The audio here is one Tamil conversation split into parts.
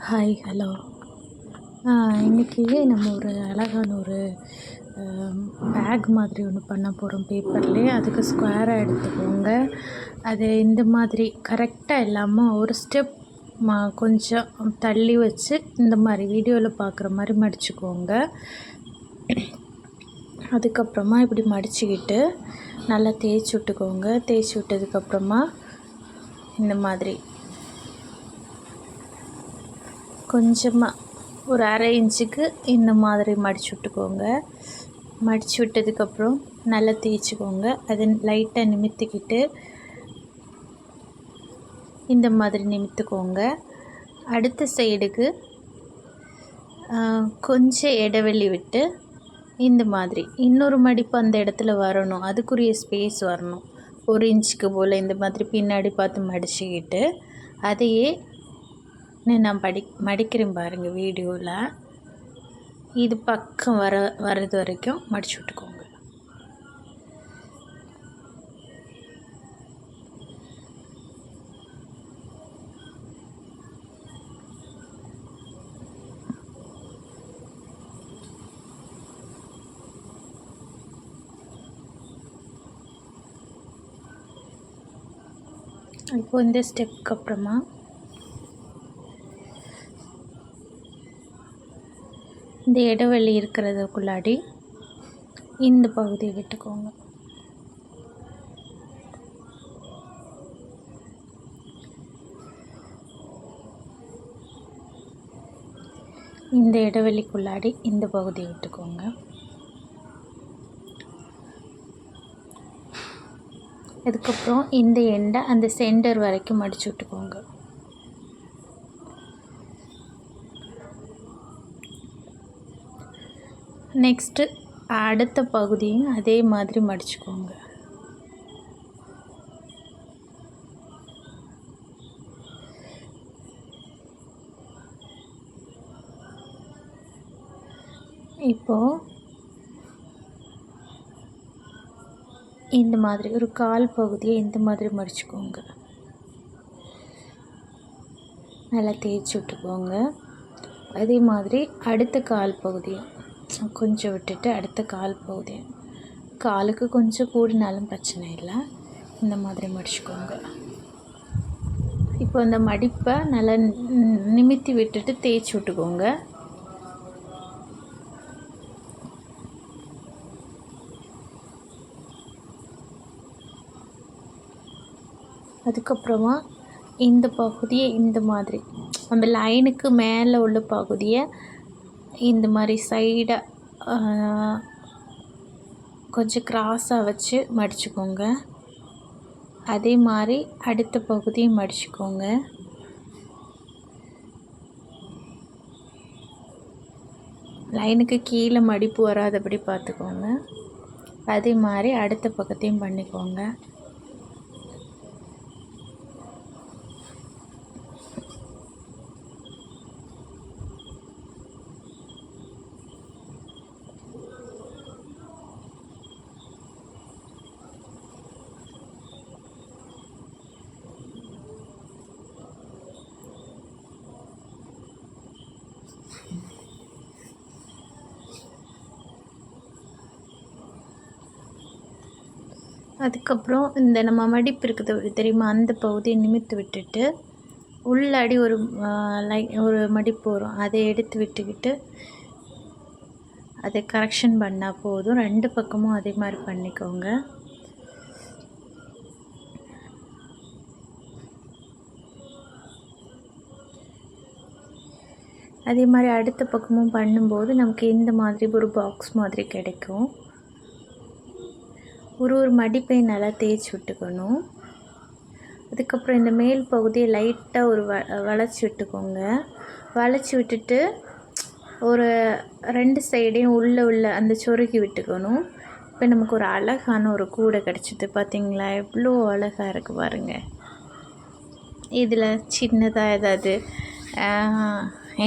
ஹாய் ஹலோ இன்றைக்கி நம்ம ஒரு அழகான ஒரு பேக் மாதிரி ஒன்று பண்ண போகிறோம் பேப்பர்லேயே. அதுக்கு ஸ்கொயராக எடுத்துக்கோங்க. அது இந்த மாதிரி கரெக்டாக இல்லாமல் ஒரு ஸ்டெப் கொஞ்சம் தள்ளி வச்சு இந்த மாதிரி வீடியோவில் பார்க்குற மாதிரி மடிச்சுக்கோங்க. அதுக்கப்புறமா இப்படி மடிச்சுக்கிட்டு நல்லா தேய்ச்சி விட்டுக்கோங்க. தேய்ச்சி விட்டதுக்கப்புறமா இந்த மாதிரி கொஞ்சமாக ஒரு அரை இன்ச்சுக்கு இந்த மாதிரி மடிச்சு விட்டுக்கோங்க. மடித்து விட்டதுக்கப்புறம் நல்லா தேய்ச்சிக்கோங்க. அதை லைட்டாக நிமித்திக்கிட்டு இந்த மாதிரி நிமித்துக்கோங்க. அடுத்த சைடுக்கு கொஞ்சம் இடைவெளி விட்டு இந்த மாதிரி இன்னொரு மடிப்பு அந்த இடத்துல வரணும், அதுக்குரிய ஸ்பேஸ் வரணும். 1 இன்ச்சுக்கு போல் இந்த மாதிரி பின்னாடி பார்த்து மடிச்சுக்கிட்டு அதையே நான் மடிக்கிறேன் பாருங்கள் வீடியோவில். இது பக்கம் வர்றது வரைக்கும் மடிச்சு விட்டுக்கோங்க. இப்போ இந்த ஸ்டெப்க்கு அப்புறமா இந்த இடைவெளி இருக்கிறதுக்குள்ளாடி இந்த பகுதியை விட்டுக்கோங்க. இந்த இடைவெளிக்குள்ளாடி இந்த பகுதியை விட்டுக்கோங்க. அதுக்கப்புறம் இந்த எண்டை அந்த சென்டர் வரைக்கும் மடிச்சு விட்டுக்கோங்க. நெக்ஸ்ட்டு அடுத்த பகுதியும் அதே மாதிரி மடிச்சுக்கோங்க. இப்போது இந்த மாதிரி ஒரு கால் பகுதியை இந்த மாதிரி மடிச்சுக்கோங்க. நல்லா தேய்ச்சி விட்டுக்கோங்க. அதே மாதிரி அடுத்த கால் பகுதியும் கொஞ்சம் விட்டுட்டு அடுத்த கால் பகுதியும் காலுக்கு கொஞ்சம் கூடினாலும் பிரச்சனை இல்லை, இந்த மாதிரி மடிச்சுக்கோங்க. இப்போ இந்த மடிப்பை நல்லா நிமித்தி விட்டுட்டு தேய்ச்சி விட்டுக்கோங்க. அதுக்கப்புறமா இந்த பகுதியை இந்த மாதிரி அந்த லைனுக்கு மேலே உள்ள பகுதியை இந்த மாதிரி சைடாக கொஞ்சம் கிராஸாக வச்சு மடிச்சுக்கோங்க. அதே மாதிரி அடுத்த பகுதியும் மடிச்சுக்கோங்க. லைனுக்கு கீழே மடிப்பு வராதபடி பார்த்துக்கோங்க. அதே மாதிரி அடுத்த பக்கத்தையும் பண்ணிக்கோங்க. அதுக்கப்புறம் இந்த நம்ம மடிப்பு இருக்குது தெரியுமா, அந்த பகுதியை நிமித்து விட்டுட்டு உள்ளாடி ஒரு மடிப்பு வரும், அதை எடுத்து விட்டுக்கிட்டு அதை கரெக்ஷன் பண்ணால் போதும். 2 பக்கமும் அதே மாதிரி பண்ணிக்கோங்க. அதே மாதிரி அடுத்த பக்கமும் பண்ணும்போது நமக்கு இந்த மாதிரி ஒரு பாக்ஸ் மாதிரி கிடைக்கும். ஒரு மடிப்பை நல்லா தேய்ச்சி விட்டுக்கணும். அதுக்கப்புறம் இந்த மேல் பகுதியை லைட்டாக வளைச்சி விட்டுக்கோங்க. வளைச்சி விட்டுட்டு ஒரு 2 சைடையும் உள்ள அந்த சொருகி விட்டுக்கணும். இப்போ நமக்கு ஒரு அழகான ஒரு கூடை கிடச்சிது பார்த்திங்களா, எவ்வளோ அழகாக இருக்குது பாருங்கள். இதில் சின்னதாக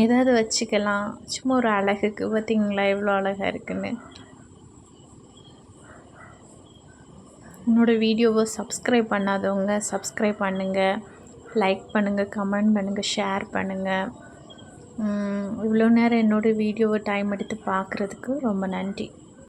ஏதாவது வச்சுக்கலாம், சும்மா ஒரு அழகுக்கு. பார்த்திங்களா எவ்வளோ அழகாக இருக்குன்னு. என்னோடய வீடியோவை சப்ஸ்கிரைப் பண்ணாதவங்க சப்ஸ்கிரைப் பண்ணுங்கள், லைக் பண்ணுங்கள், கமெண்ட் பண்ணுங்கள், ஷேர் பண்ணுங்கள். இவ்வளோ நேரம் என்னோடய வீடியோவை டைம் எடுத்து பார்க்குறதுக்கு ரொம்ப நன்றி.